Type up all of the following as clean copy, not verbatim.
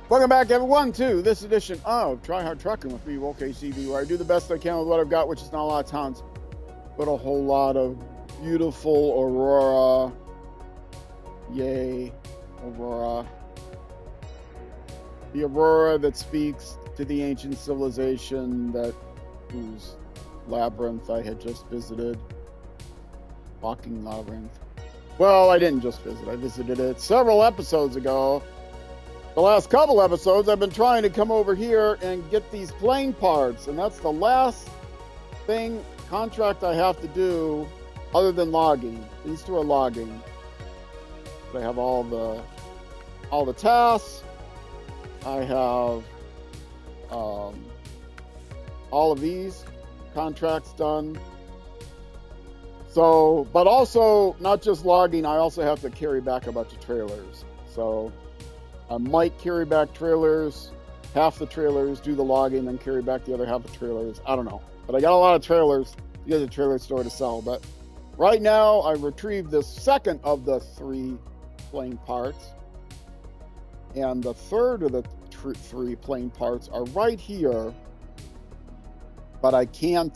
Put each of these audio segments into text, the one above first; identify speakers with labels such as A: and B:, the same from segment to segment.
A: Welcome back, everyone, to this edition of Try Hard Trucking with me, WolfKCB, where I do the best I can with what I've got, which is not a lot of tons, but a whole lot of beautiful Aurora. Yay, Aurora. The Aurora that speaks to the ancient civilization whose labyrinth I had just visited. Walking labyrinth. Well, I didn't just visit. I visited it several episodes ago. The last couple episodes, I've been trying to come over here and get these plane parts, and that's the last contract I have to do other than logging. These two are logging. I have all the tasks. I have all of these contracts done. So, but also not just logging, I also have to carry back a bunch of trailers. So I might carry back trailers, half the trailers, do the logging, then carry back the other half of the trailers. I don't know. But I got a lot of trailers to get the trailer store to sell. But right now, I retrieved the second of the three plane parts. And the third of the three plane parts are right here. But I can't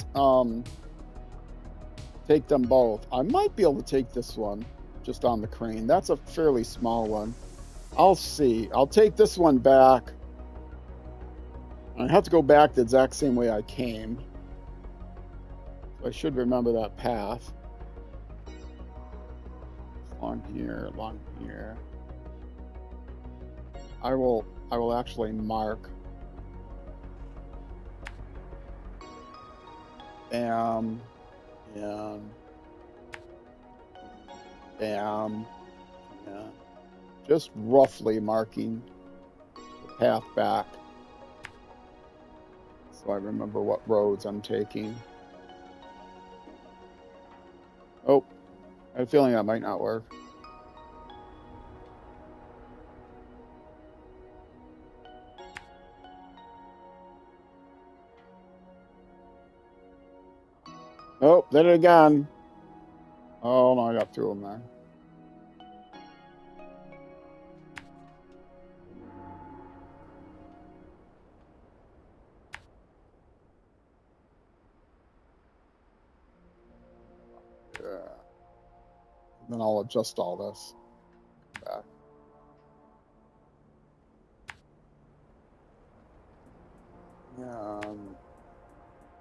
A: take them both. I might be able to take this one just on the crane. That's a fairly small one. I'll see. I'll take this one back. I have to go back the exact same way I came. So I should remember that path. Along here, along here. I will actually mark. Bam. And bam. Yeah. Just roughly marking the path back so I remember what roads I'm taking. Oh, I have a feeling that might not work. Oh, did it again. Oh, no, I got two of them there. Then I'll adjust all this. Back.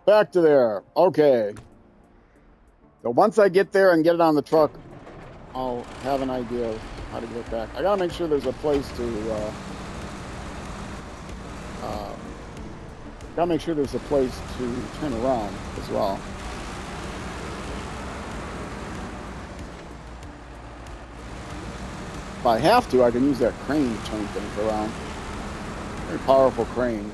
A: Back to there. Okay. So once I get there and get it on the truck, I'll have an idea of how to get back. I gotta make sure there's a place to. Gotta make sure there's a place to turn around as well. If I have to, I can use that crane to turn things around. Very powerful crane.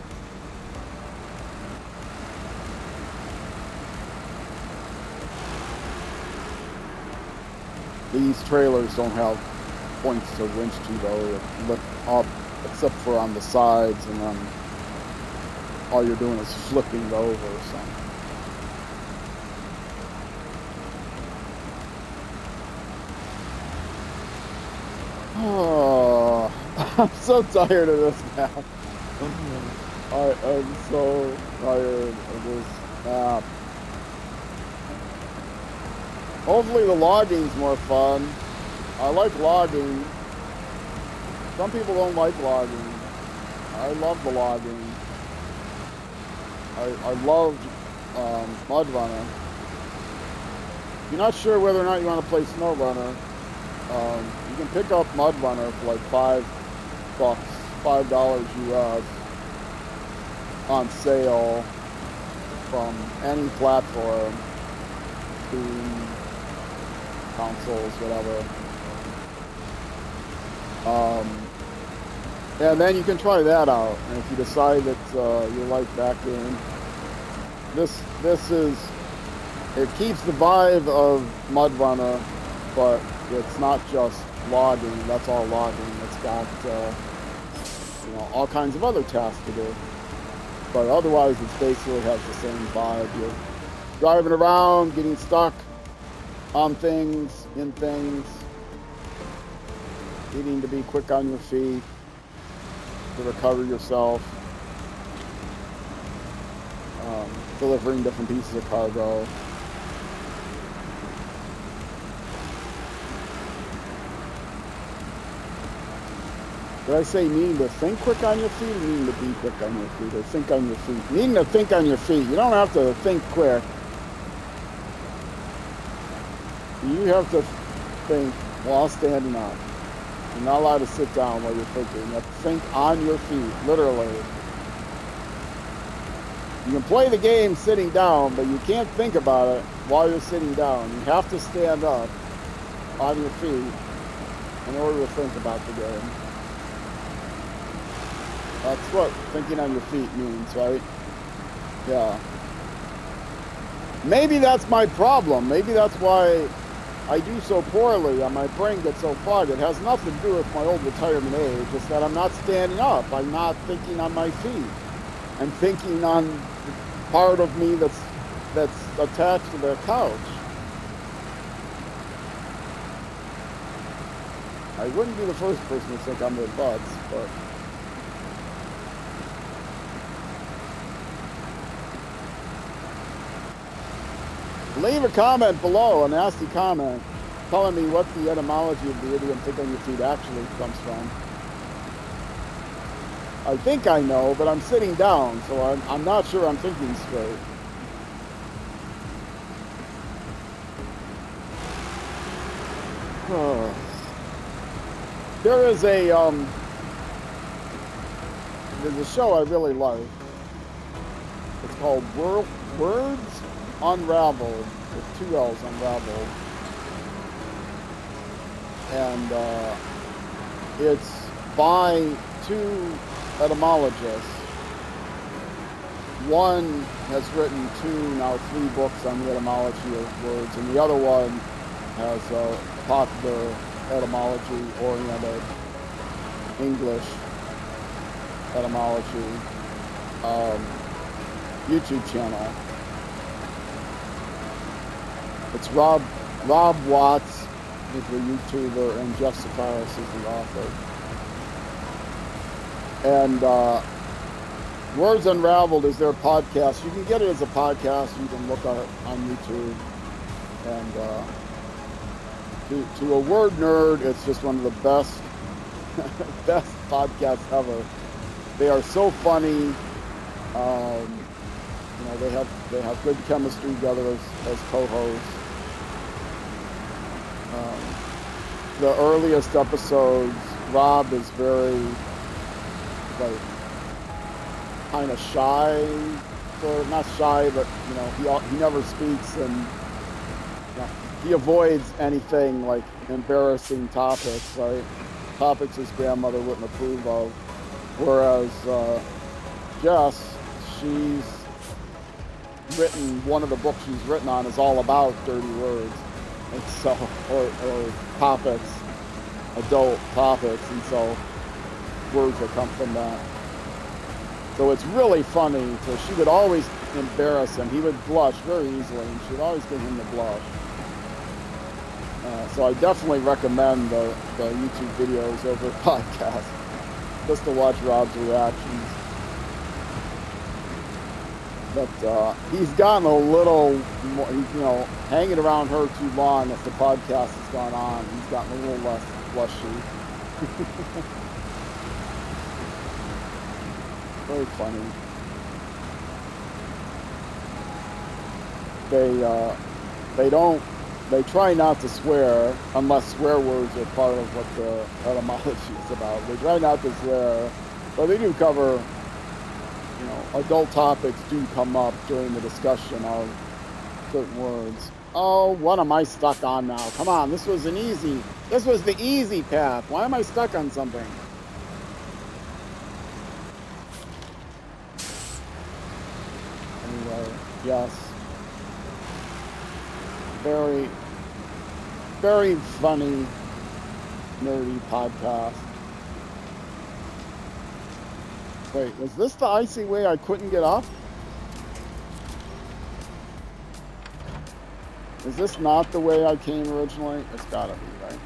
A: These trailers don't have points to winch to though, to lift up, except for on the sides, and then all you're doing is flipping it over or something. Oh, I'm so tired of this map. I'm so tired of this map. Hopefully the logging's more fun. I like logging. Some people don't like logging. I love the logging. I loved MudRunner. If you're not sure whether or not you want to play SnowRunner, you can pick up MudRunner for like $5 US on sale from any platform, Steam, consoles, whatever. And then you can try that out. And if you decide that you like that game, this is, it keeps the vibe of MudRunner, but it's not just logging. That's all logging. It's got all kinds of other tasks to do. But otherwise, it basically has the same vibe. You're driving around, getting stuck on things, in things, needing to be quick on your feet. to recover yourself, delivering different pieces of cargo. Did I say needing to think quick on your feet, or needing to be quick on your feet, or think on your feet? Needing to think on your feet. You don't have to think quick. You have to think while standing up. You're not allowed to sit down while you're thinking. You have to think on your feet, literally. You can play the game sitting down, but you can't think about it while you're sitting down. You have to stand up on your feet in order to think about the game. That's what thinking on your feet means, right? Yeah. Maybe that's my problem. Maybe that's why I do so poorly and my brain gets so fogged. It has nothing to do with my old retirement age. It's that I'm not standing up. I'm not thinking on my feet. I'm thinking on the part of me that's attached to the couch. I wouldn't be the first person to think on their butts, but... Leave a comment below, a nasty comment, telling me what the etymology of the idiom "think on your feet" actually comes from. I think I know, but I'm sitting down, so I'm not sure I'm thinking straight. There's a show I really like. It's called Words Unraveled, with 2 L's, Unraveled. And it's by 2 etymologists. One has written 2, now 3 books on the etymology of words, and the other one has a popular etymology-oriented English etymology YouTube channel. It's Rob Watts is the YouTuber, and Jeff Safarias is the author. And Words Unraveled is their podcast. You can get it as a podcast. You can look at it on YouTube. And to a word nerd, it's just one of the best podcasts ever. They are so funny. You know, they have good chemistry together as co-hosts. The earliest episodes, Rob is very, like, kind of shy, or not shy, but, you know, he never speaks, and you know, he avoids anything like embarrassing topics, right? Topics his grandmother wouldn't approve of. Whereas Jess, she's written, one of the books she's written on is all about dirty words. And so, or topics, adult topics, and so words that come from that. So it's really funny. So she would always embarrass him. He would blush very easily, and she'd always get him to blush. So I definitely recommend the YouTube videos over the podcast, just to watch Rob's reactions. But he's gotten a little more, you know, hanging around her too long as the podcast has gone on. He's gotten a little less blushy. Very funny. They try not to swear unless swear words are part of what the etymology is about. They try not to swear, but they do cover, you know, adult topics do come up during the discussion of certain words. Oh, what am I stuck on now? Come on, this was the easy path. Why am I stuck on something? Anyway, yes. Very, very funny, nerdy podcast. Wait, was this the icy way I couldn't get up? Is this not the way I came originally? It's gotta be, right?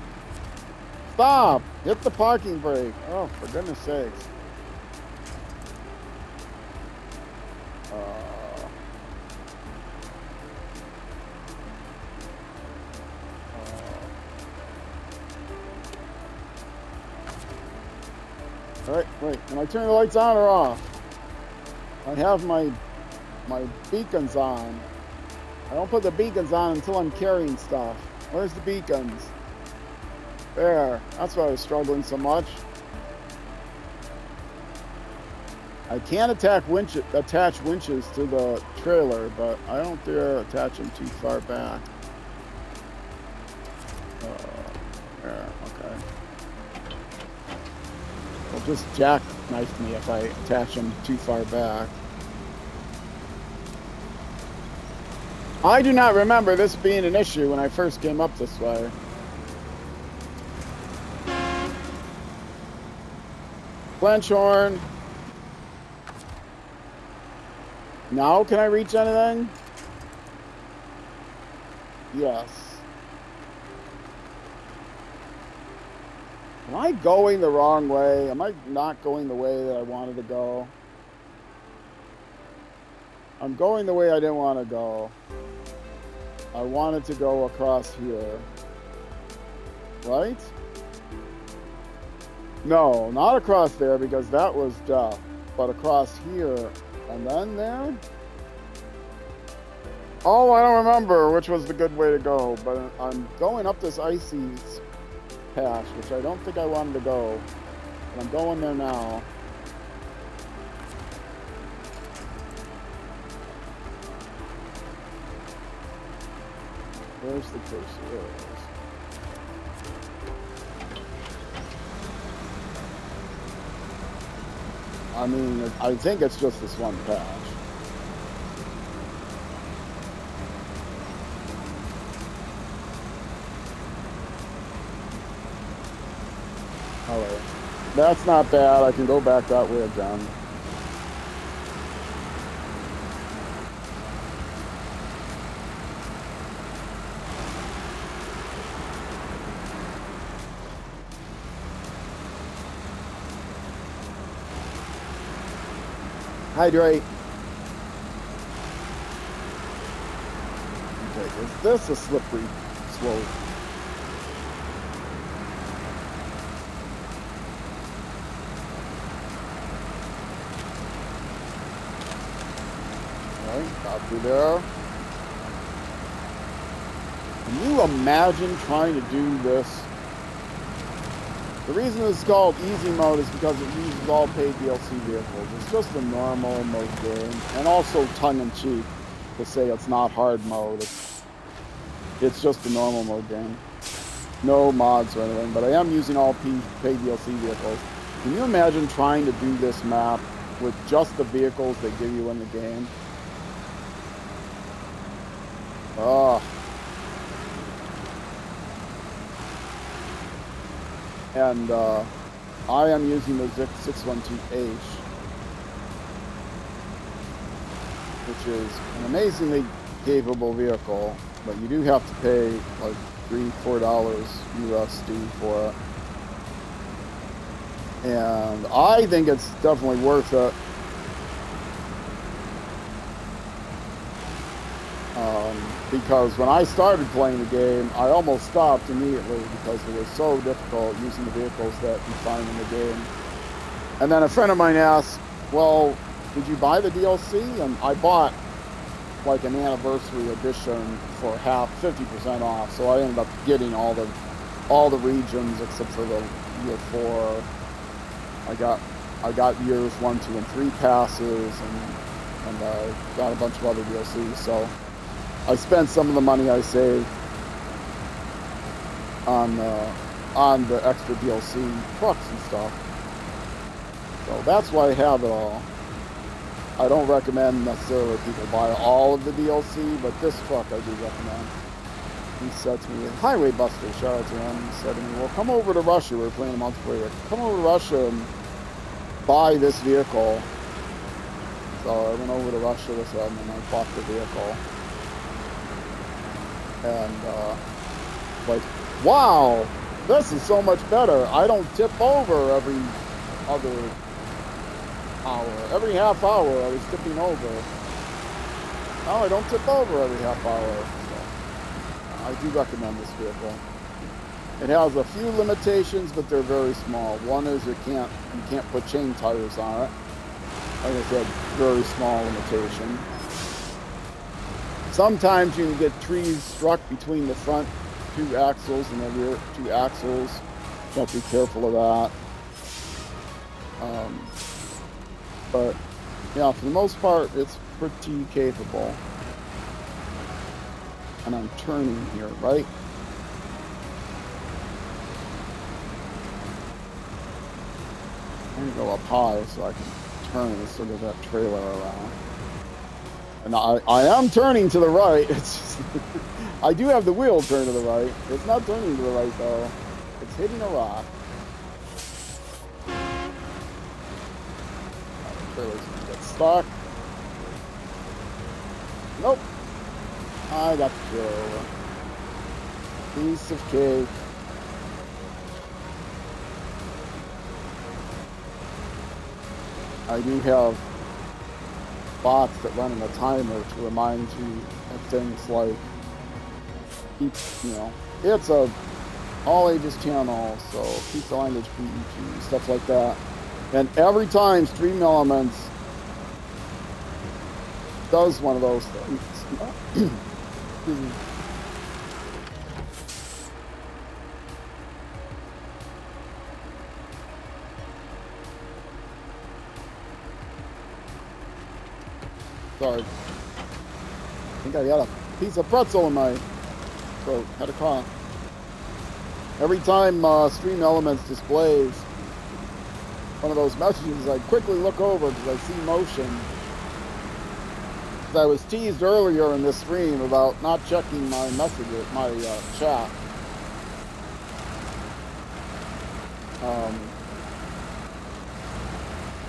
A: Stop! Hit the parking brake. Oh, for goodness sakes. All right, wait. Can I turn the lights on or off? I have my beacons on. I don't put the beacons on until I'm carrying stuff. Where's the beacons? There. That's why I was struggling so much. I can attach winches to the trailer, but I don't dare attach them too far back. There, okay. Well, just jackknife me if I attach them too far back. I do not remember this being an issue when I first came up this way. Clench horn. Now can I reach anything? Yes. Am I going the wrong way? Am I not going the way that I wanted to go? I'm going the way I didn't want to go. I wanted to go across here. Right? No, not across there because that was death. But across here and then there? Oh, I don't remember which was the good way to go. But I'm going up this icy patch, which I don't think I wanted to go. But I'm going there now. Where's the cursor? There it is. I mean, I think it's just this one patch. Alright. That's not bad. I can go back that way again. Hydrate. Okay, is this a slippery slope? Alright, got through there. Can you imagine trying to do this? The reason it's called easy mode is because it uses all paid DLC vehicles. It's just a normal mode game, and also tongue-in-cheek to say it's not hard mode. It's just a normal mode game. No mods or anything, but I am using all paid DLC vehicles. Can you imagine trying to do this map with just the vehicles they give you in the game? Oh. And I am using the ZIC 612H, which is an amazingly capable vehicle, but you do have to pay like $3-4 USD for it. And I think it's definitely worth it. Because when I started playing the game, I almost stopped immediately because it was so difficult using the vehicles that you find in the game. And then a friend of mine asked, well, did you buy the DLC? And I bought like an anniversary edition for 50% off. So I ended up getting all the regions except for the year 4. I got years 1, 2, and 3 passes, and got a bunch of other DLCs. So I spent some of the money I saved on the extra DLC trucks and stuff. So that's why I have it all. I don't recommend necessarily people buy all of the DLC, but this truck I do recommend. He said to me, Highway Buster, shout out to him, he said to me, well, come over to Russia, we're playing a multiplayer. Come over to Russia and buy this vehicle. So I went over to Russia with him and I bought the vehicle. And like, wow, this is so much better. I don't tip over every other hour. Every half hour I was tipping over. Oh, I don't tip over every half hour. So I do recommend this vehicle. It has a few limitations, but they're very small. One is you can't put chain tires on it. Like I said, very small limitation. Sometimes you can get trees struck between the front 2 axles and the rear 2 axles. You have to be careful of that. But yeah, for the most part, it's pretty capable. And I'm turning here, right? I'm gonna go up high so I can turn instead of that trailer around. And I am turning to the right. It's just I do have the wheel turn to the right. It's not turning to the right though. It's hitting a rock. The trailer's gonna get stuck. Nope. I got the trailer over. Piece of cake. I do have bots that run in a timer to remind you of things like, it's a all ages channel, so keep the language PEG, stuff like that. And every time Stream Elements does one of those things, sorry. I think I got a piece of pretzel in my throat. Had a cough. Every time Stream Elements displays one of those messages, I quickly look over because I see motion. I was teased earlier in this stream about not checking my messages, my chat.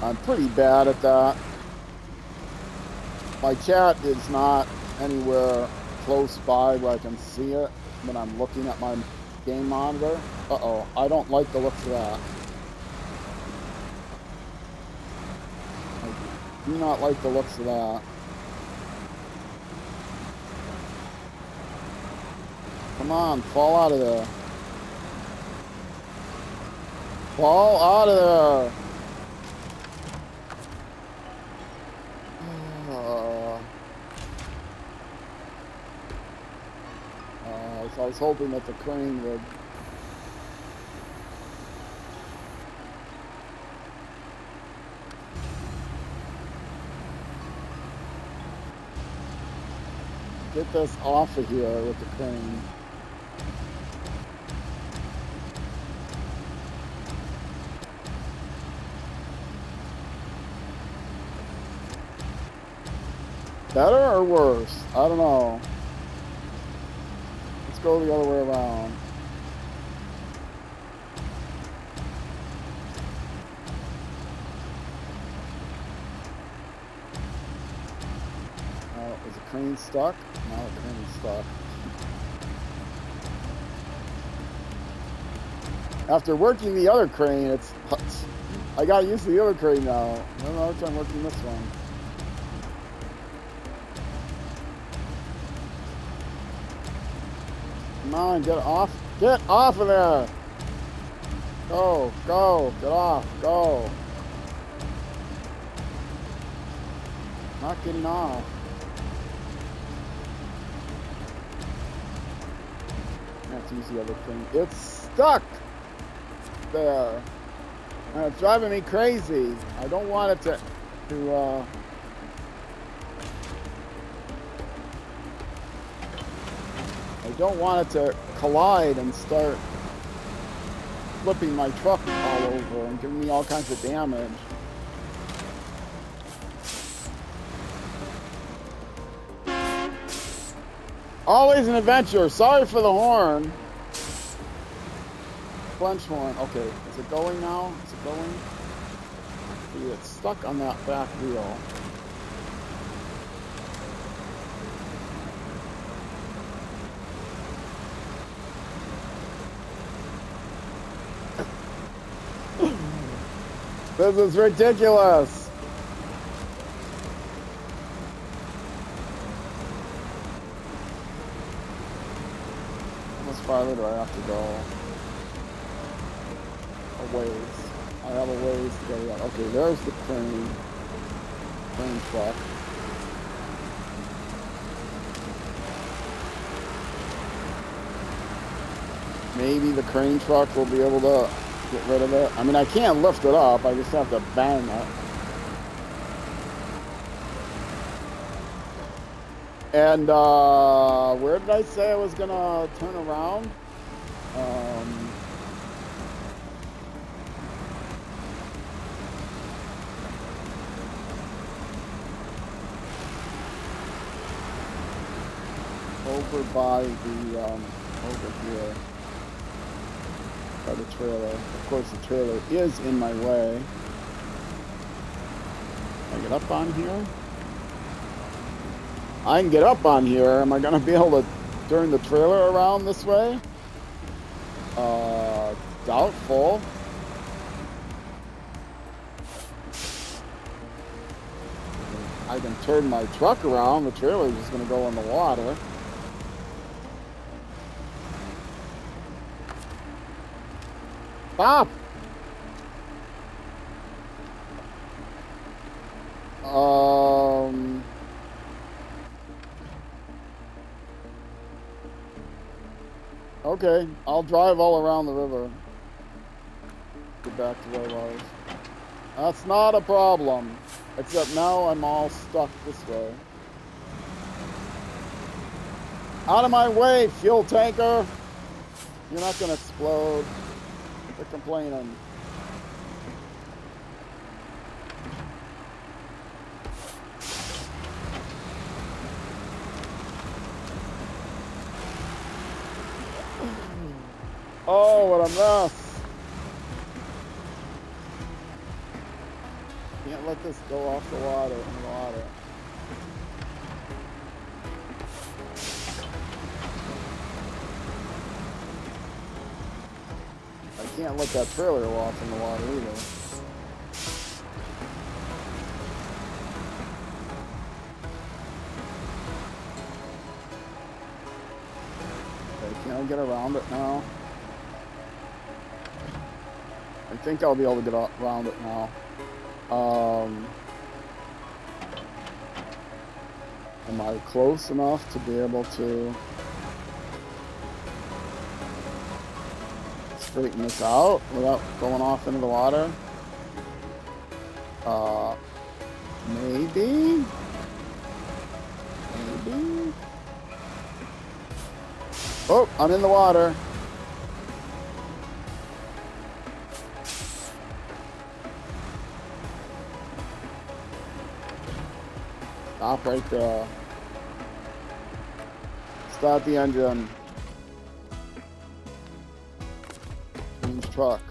A: I'm pretty bad at that. My chat is not anywhere close by where I can see it when I'm looking at my game monitor. Uh-oh, I don't like the looks of that. I do not like the looks of that. Come on, fall out of there. Fall out of there. So I was hoping that the crane would. Get this off of here with the crane. Better or worse? I don't know. Let's go the other way around. Is the crane stuck? No, the crane is stuck. After working the other crane, I got used to the other crane now. I don't know how I'm working this one. Come on, get off. Get off of there. Go, go, get off, go. Not getting off. I have to use the other thing. It's stuck there. And it's driving me crazy. I don't want it to I don't want it to collide and start flipping my truck all over and giving me all kinds of damage. Always an adventure. Sorry for the horn. Bunch horn. Okay, is it going now? Is it going? See, it's stuck on that back wheel. This is ridiculous. farther do I have to go? A ways. I have a ways to go. Okay, there's the crane truck. Maybe the crane truck will be able to get rid of it. I mean, I can't lift it up. I just have to bang it. And where did I say I was gonna turn around? Over by the over here by the trailer. Of course, the trailer is in my way. Can I get up on here? I can get up on here. Am I gonna be able to turn the trailer around this way? Doubtful. I can turn my truck around. The trailer's just gonna go in the water. Stop! Okay, I'll drive all around the river. Get back to where I was. That's not a problem. Except now I'm all stuck this way. Out of my way, fuel tanker! You're not gonna explode. They're complaining. Oh, what a mess. Can't let this go off the water in the water. I can't let that trailer go off in the water either. Okay, can I get around it now? I think I'll be able to get around it now. Am I close enough to be able to straighten this out without going off into the water? Maybe? Maybe? Oh, I'm in the water. Stop right there. Start the engine. Change truck.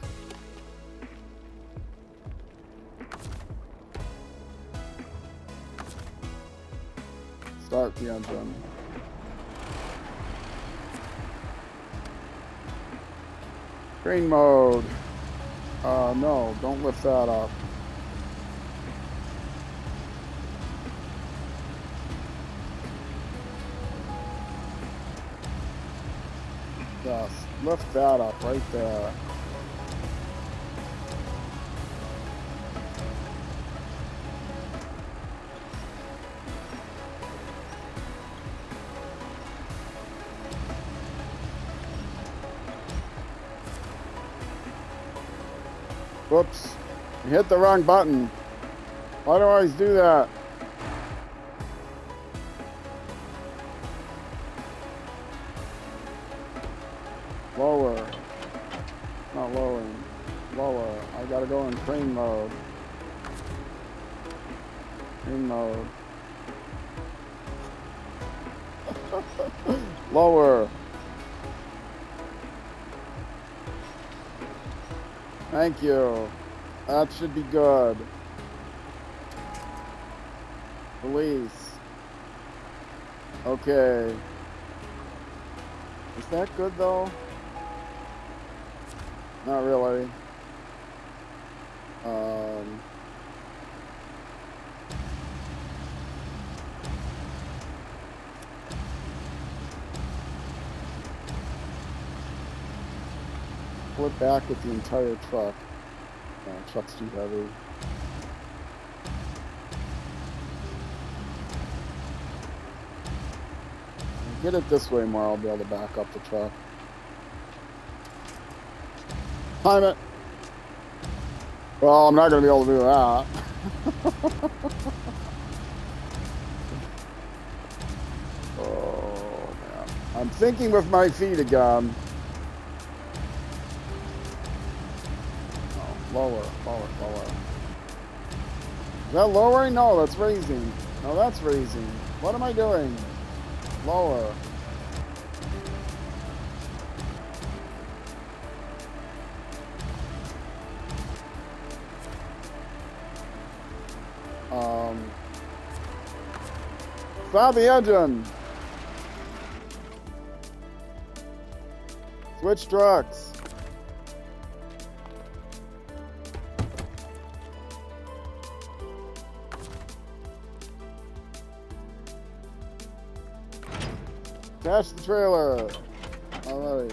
A: Start the engine. Crane mode. No, don't lift that up. Yes, lift that up right there. Whoops, you hit the wrong button. Why do I always do that? Lower. Not lowering. Lower. I gotta go in crane mode. Crane mode. Lower. Thank you. That should be good. Release. Okay. Is that good though? Not really. pull it back with the entire truck. No, truck's too heavy. Get it this way more, I'll be able to back up the truck. Time it. Well, I'm not going to be able to do that. Oh, man. I'm thinking with my feet again. Oh, lower. Is that lowering? No, that's raising. No, that's raising. What am I doing? Lower. Stop the engine. Switch trucks. Attach the trailer. All right.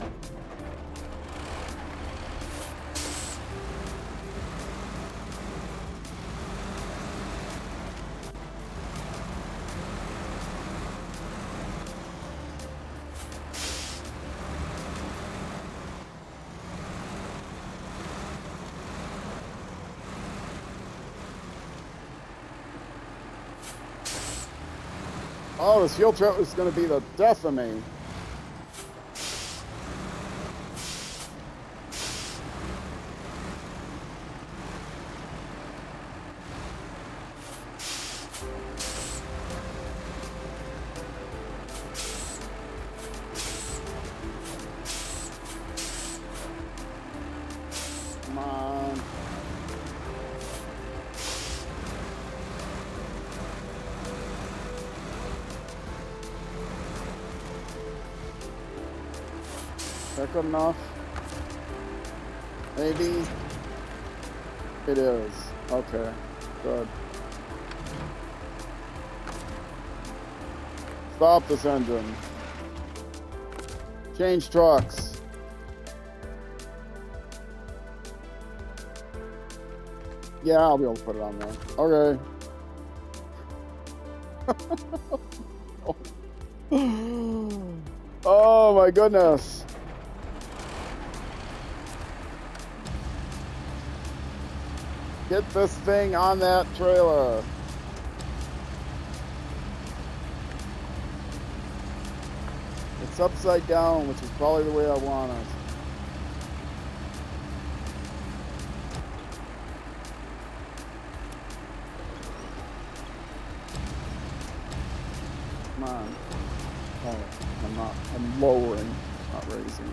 A: Oh, this fuel truck is going to be the death of me. Come on. Is that good enough? Maybe. It is. Okay. Good. Stop this engine. Change trucks. Yeah, I'll be able to put it on there. Okay. Oh my goodness. Get this thing on that trailer. It's upside down, which is probably the way I want it. Come on. Oh, I'm not. I'm lowering, not raising.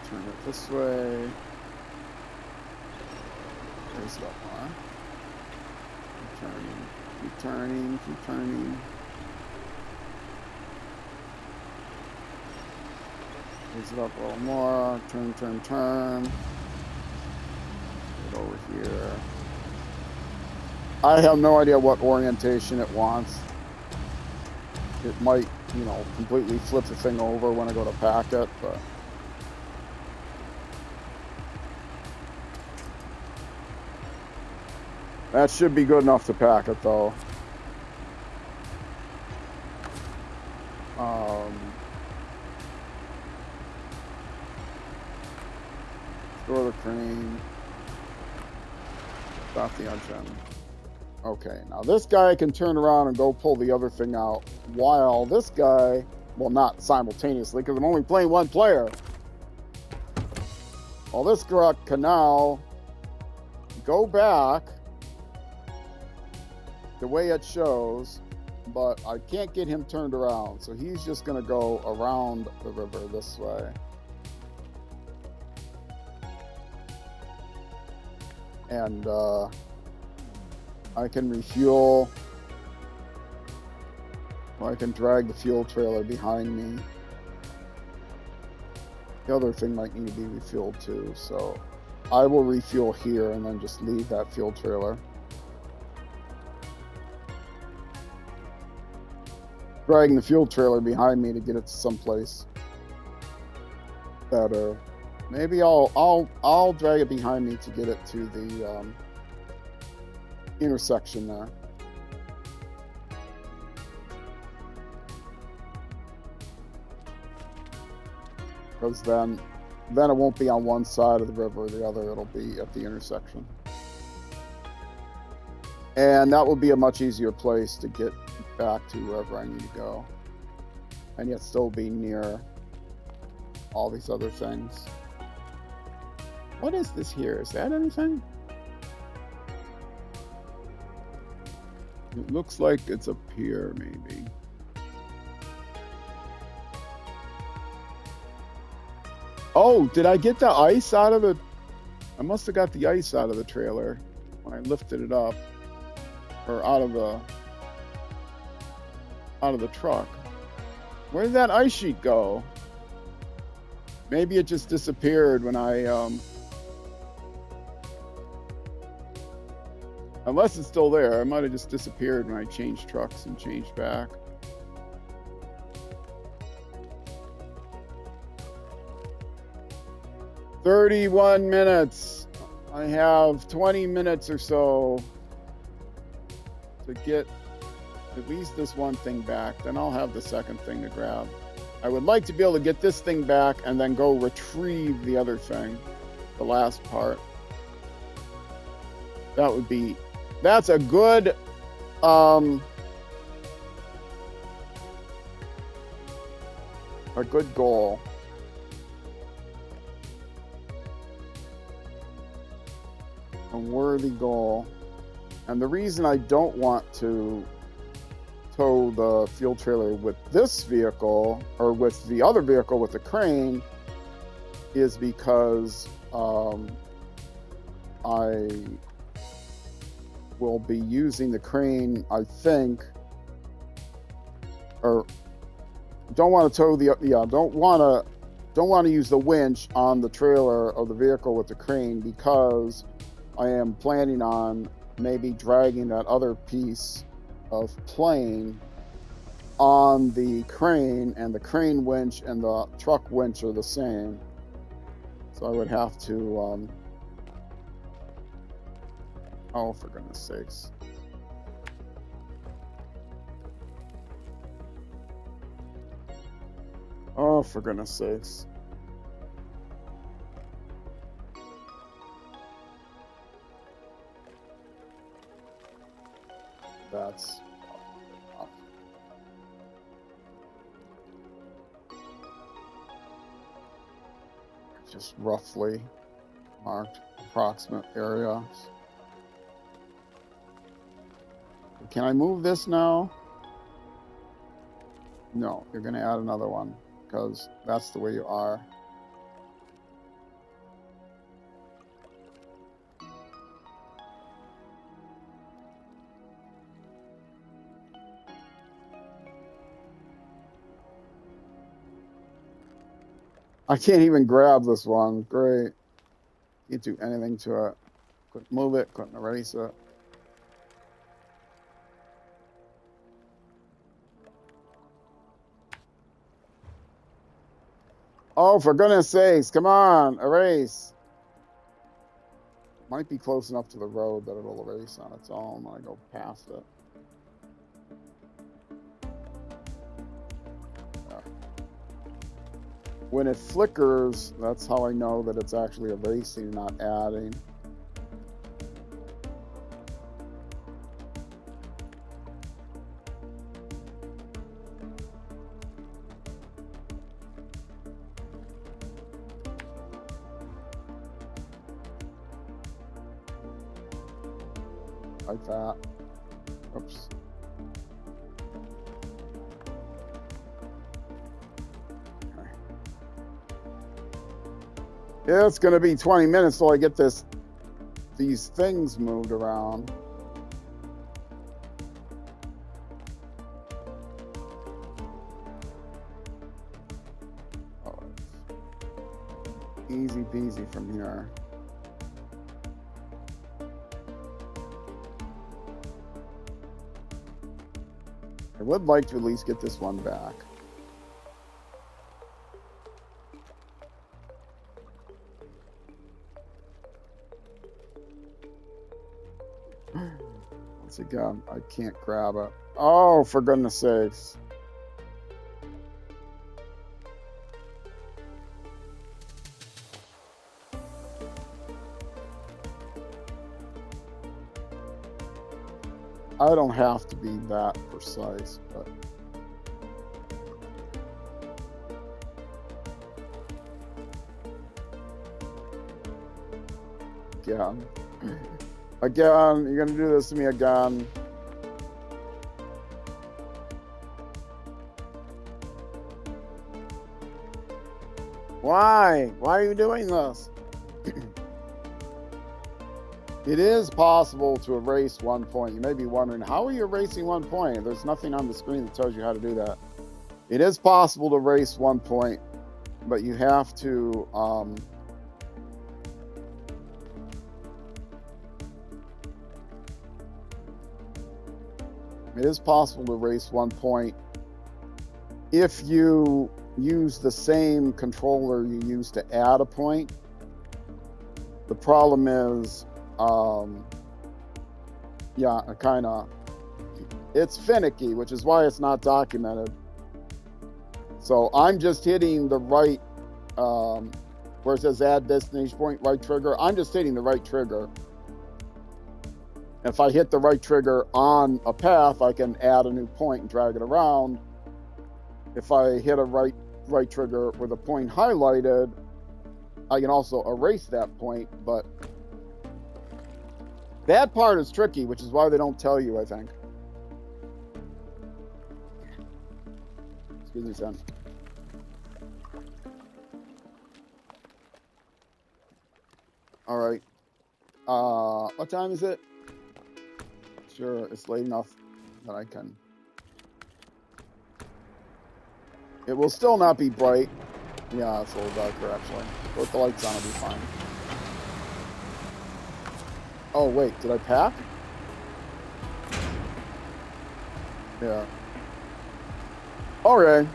A: Turn it this way. Raise it up more. Keep turning. Raise it up a little more. Turn. Get over here. I have no idea what orientation it wants. It might, completely flip the thing over when I go to pack it, but. That should be good enough to pack it, though. Store the crane. Stop the engine. Okay, now this guy can turn around and go pull the other thing out, while this guy, well, not simultaneously, because I'm only playing one player. Well, this truck can now go back the way it shows, but I can't get him turned around, so he's just going to go around the river this way. And I can refuel, or I can drag the fuel trailer behind me. The other thing might need to be refueled too, so I will refuel here and then just leave that fuel trailer. Dragging the fuel trailer behind me to get it to someplace better. Maybe I'll drag it behind me to get it to the intersection there. Because then it won't be on one side of the river or the other. It'll be at the intersection. And that will be a much easier place to get back to wherever I need to go. And yet still be near all these other things. What is this here? Is that anything? It looks like it's up here, maybe. Oh, did I get the ice out of the... I must have got the ice out of the trailer when I lifted it up. Or out of the truck. Where did that ice sheet go? Maybe it just disappeared when I... Unless it's still there. It might have just disappeared when I changed trucks and changed back. "31 minutes. I have 20 minutes or so to get at least this one thing back. Then I'll have the second thing to grab. I would like to be able to get this thing back and then go retrieve the other thing, the last part. That would be... That's a good... a good goal. A worthy goal. And the reason I don't want to tow the fuel trailer with this vehicle, or with the other vehicle with the crane, is because I will be using the crane, I think, or don't want to tow the, don't want to use the winch on the trailer of the vehicle with the crane, because I am planning on maybe dragging that other piece of plane on the crane, and the crane winch and the truck winch are the same. So I would have to, oh, for goodness sakes. Oh, for goodness sakes. That's just roughly marked approximate areas. Can I move this now? No, you're going to add another one because that's the way you are. I can't even grab this one. Great. Can't do anything to it. Couldn't move it, couldn't erase it. Oh, for goodness sakes, come on, erase. Might be close enough to the road that it'll erase on its own when I go past it. When it flickers, that's how I know that it's actually erasing, not adding. Like that. Oops. Yeah, it's going to be 20 minutes till I get these things moved around. Oh, cleaner. I would like to at least get this one back. Once again, I can't grab it. Oh, for goodness sakes. I don't have to be that precise, but again, you're gonna do this to me again. Why? Why are you doing this? It is possible to erase 1 point. You may be wondering, how are you erasing 1 point? There's nothing on the screen that tells you how to do that. It is possible to erase 1 point, but you have to it is possible to erase 1 point if you use the same controller you use to add a point. The problem is, yeah, it's finicky, which is why it's not documented. So I'm just hitting the right, where it says add destination point, right trigger. I'm just hitting the right trigger. If I hit the right trigger on a path, I can add a new point and drag it around. If I hit a right trigger with a point highlighted, I can also erase that point, but that part is tricky, which is why they don't tell you, I think. Excuse me, son. All right. What time is it? Sure, it's late enough that I can. It will still not be bright. Yeah, it's a little darker, actually. With the lights on, it'll be fine. Oh, wait, did I pack? Yeah. Okay.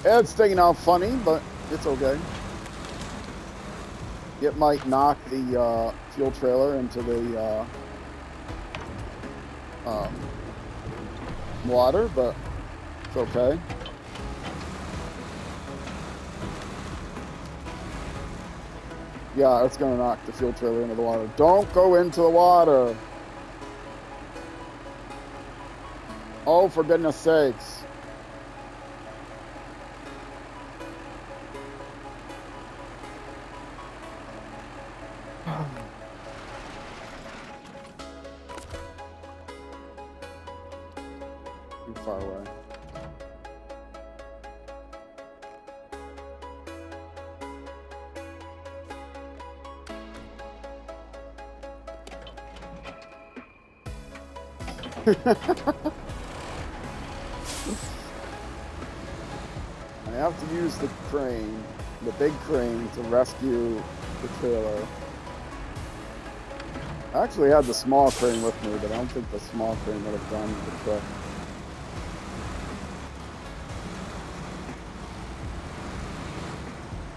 A: It's sticking out funny, but it's okay. It might knock the fuel trailer into the water, but it's okay. Yeah, it's gonna knock the fuel trailer into the water. Don't go into the water. Oh, for goodness sakes. Too far away. I have to use the crane, the big crane, to rescue the trailer. I actually had the small crane with me, but I don't think the small crane would have done the trick.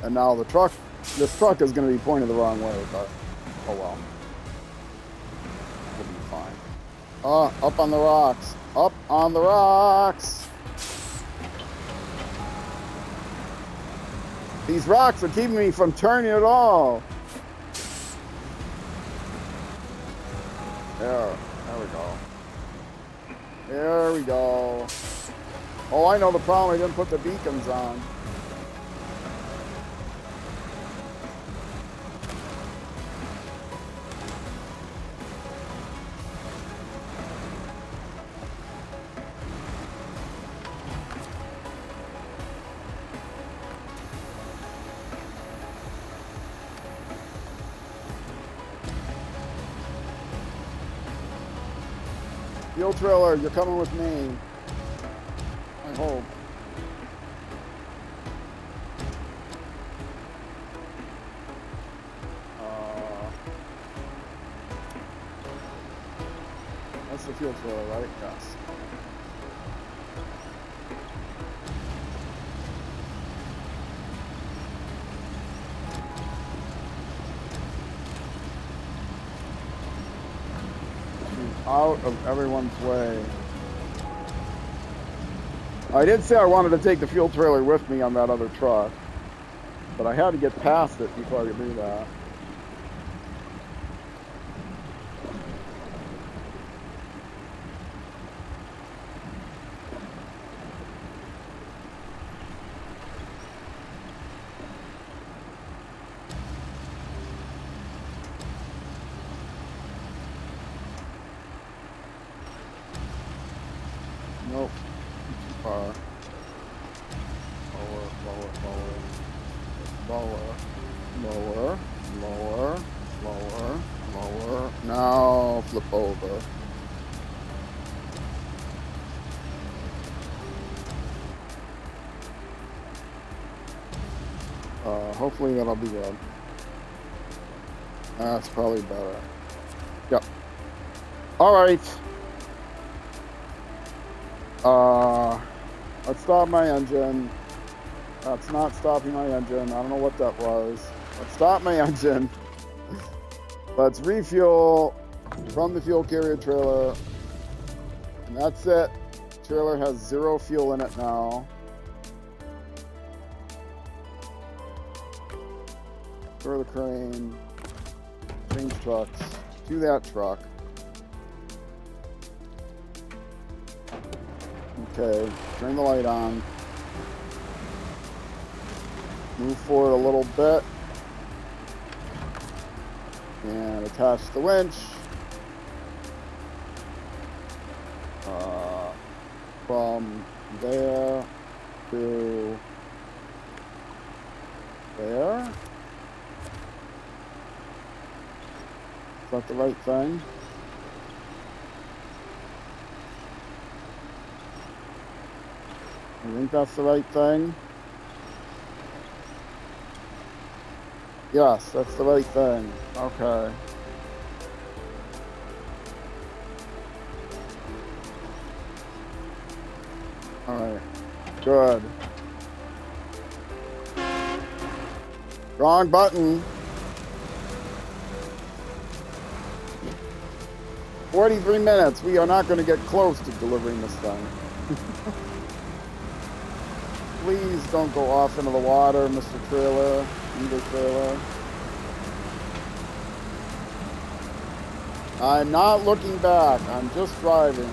A: And now the truck, this truck is going to be pointed the wrong way, but oh well. We'll be fine. Up on the rocks. Up on the rocks. These rocks are keeping me from turning at all. There we go. There we go. Oh, I know the problem. I didn't put the beacons on. Fuel trailer, you're coming with me. I hope. That's the fuel trailer, right? Yes. Out of everyone's way. I did say I wanted to take the fuel trailer with me on that other truck, but I had to get past it before I could do that. Nope. Too far. Lower. Now flip over. Hopefully that'll be good. That's probably better. Yep. All right. Let's stop my engine. That's not stopping my engine. I don't know what that was. Let's stop my engine. Let's refuel from the fuel carrier trailer. And that's it. Trailer has 0 fuel in it now. Throw the crane. Change trucks to that truck. Okay, turn the light on. Move forward a little bit. And attach the winch. From there to there. Is that the right thing? I think that's the right thing. Yes, that's the right thing. Okay. Alright. Good. Wrong button. 43 minutes. We are not going to get close to delivering this thing. Please don't go off into the water, Mr. Trailer. Either trailer. I'm not looking back. I'm just driving.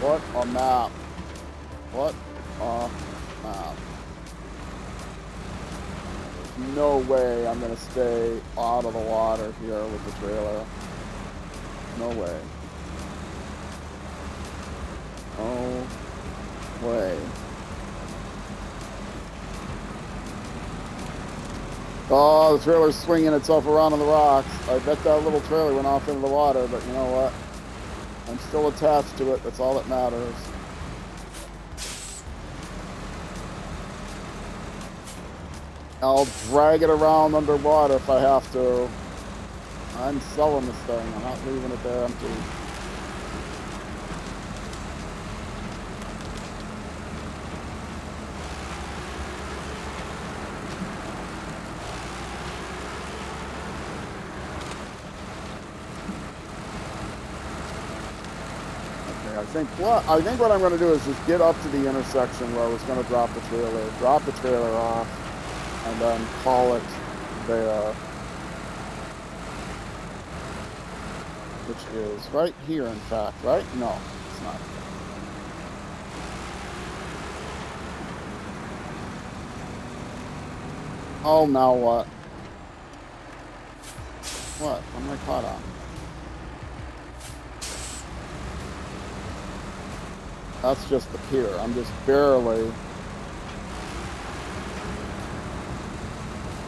A: What a map. What a map. There's no way I'm going to stay out of the water here with the trailer. No way. No way. Oh, the trailer's swinging itself around on the rocks. I bet that little trailer went off into the water, but you know what? I'm still attached to it. That's all that matters. I'll drag it around underwater if I have to. I'm selling this thing. I'm not leaving it there empty. I think what I'm going to do is just get up to the intersection where I was going to drop the trailer off, and then call it there, which is right here, in fact, right? No, it's not. Oh, now what? What? What am I caught on? That's just the pier. I'm just barely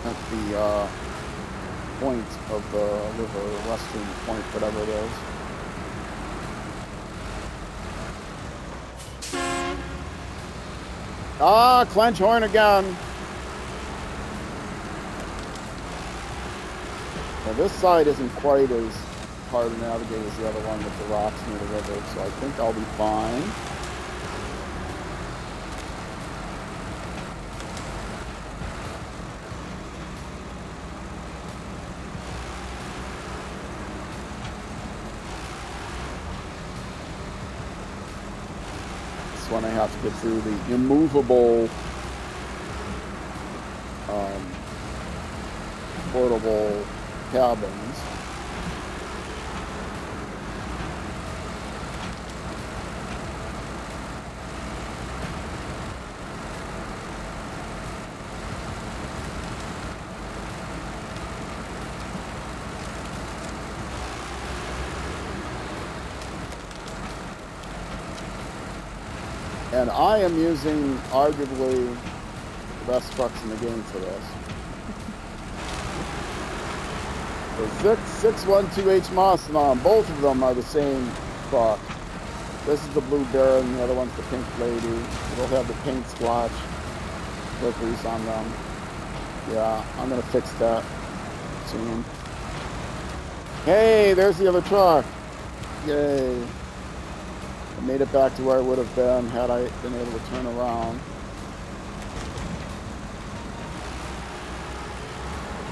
A: at the point of the river, western point, whatever it is. Ah, clench horn again. Well, this side isn't quite as hard to navigate as the other one with the rocks near the river, so I think I'll be fine. This one I have to get through the immovable portable cabins. And I am using arguably the best trucks in the game for this. The 612H Mustang, both of them are the same truck. This is the Blue Baron, the other one's the Pink Lady. It'll have the paint splotch flickers on them. Yeah, I'm gonna fix that soon. Hey, there's the other truck. Yay. I made it back to where I would have been had I been able to turn around.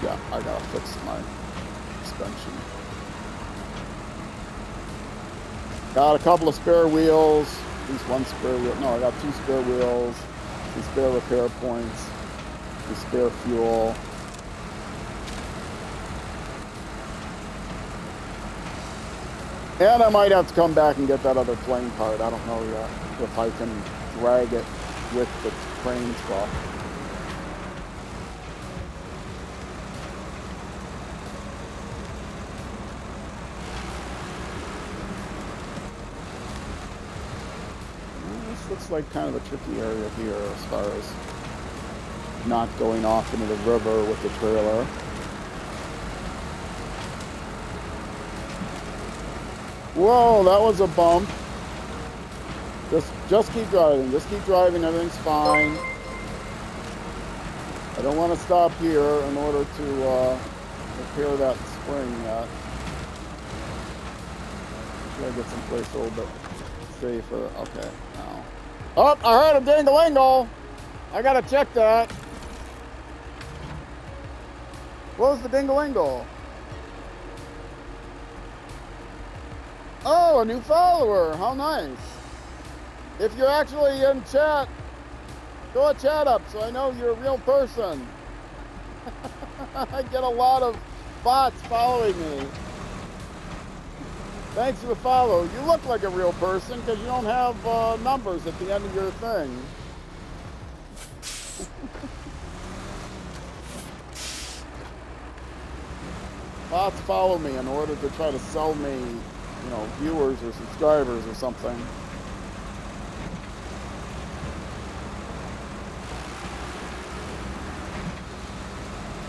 A: Yeah, I gotta fix my suspension. Got a couple of spare wheels, at least one spare wheel. No, I got 2 spare wheels, 2 spare repair points, 2 spare fuel. And I might have to come back and get that other plane part. I don't know yet if I can drag it with the crane truck. Well, this looks like kind of a tricky area here as far as not going off into the river with the trailer. Whoa, that was a bump. Just keep driving. Just keep driving. Everything's fine. I don't want to stop here in order to repair that spring yet. Should I get someplace a little bit safer? Okay, now. Oh, I heard a ding-a-lingle. I gotta check that. What was the ding-a-lingle? Oh, a new follower. How nice. If you're actually in chat, throw a chat up so I know you're a real person. I get a lot of bots following me. Thanks for the follow. You look like a real person because you don't have numbers at the end of your thing. Bots follow me in order to try to sell me, you know, viewers or subscribers or something.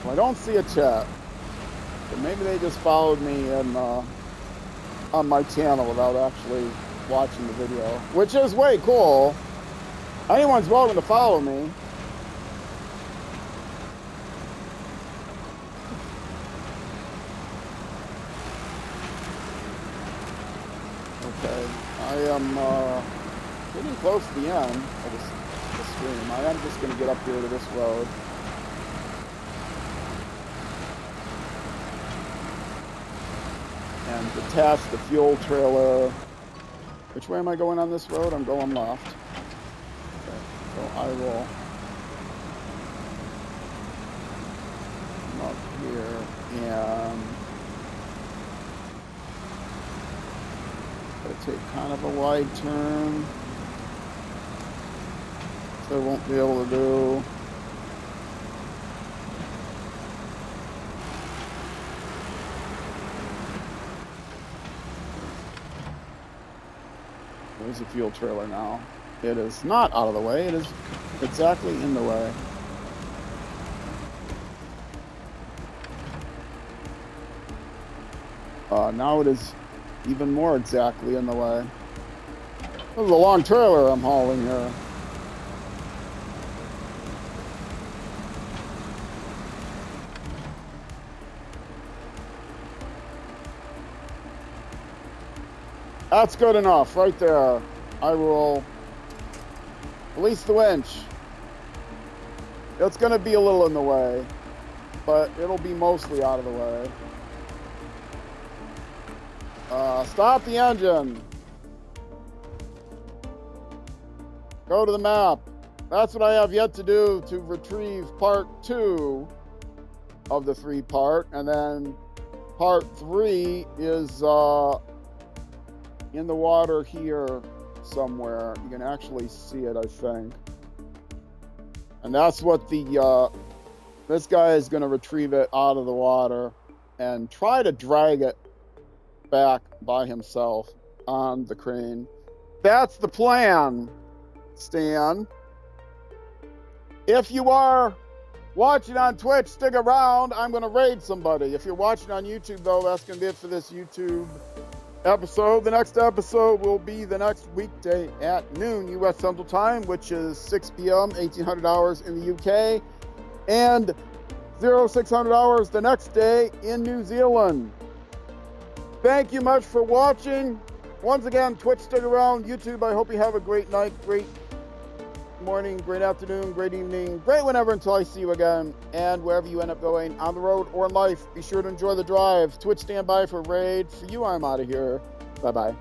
A: Well, I don't see a chat, but maybe they just followed me in, on my channel without actually watching the video, which is way cool. Anyone's welcome to follow me. Okay, I am getting close to the end of the stream. I am just going to get up here to this road. And detach the fuel trailer. Which way am I going on this road? I'm going left. Okay, so I will come up here and take kind of a wide turn, so I won't be able to do. There's a fuel trailer now. It is not out of the way, it is exactly in the way. Now it is even more exactly in the way. This is a long trailer I'm hauling here. That's good enough right there. I will release the winch. It's going to be a little in the way, but it'll be mostly out of the way. Stop the engine. Go to the map. That's what I have yet to do to retrieve part 2 of the 3-part. And then part 3 is in the water here somewhere. You can actually see it, I think. And that's what this guy is going to retrieve it out of the water and try to drag it back by himself on the crane. That's the plan, Stan. If you are watching on Twitch, stick around. I'm going to raid somebody. If you're watching on YouTube, though, that's going to be it for this YouTube episode. The next episode will be the next weekday at noon U.S. Central Time, which is 6 p.m., 1800 hours in the UK, and 0600 hours the next day in New Zealand. Thank you much for watching. Once again, Twitch, stick around. YouTube, I hope you have a great night, great morning, great afternoon, great evening, great whenever until I see you again. And wherever you end up going, on the road or in life, be sure to enjoy the drive. Twitch, stand by for raid. For you, I'm out of here. Bye-bye.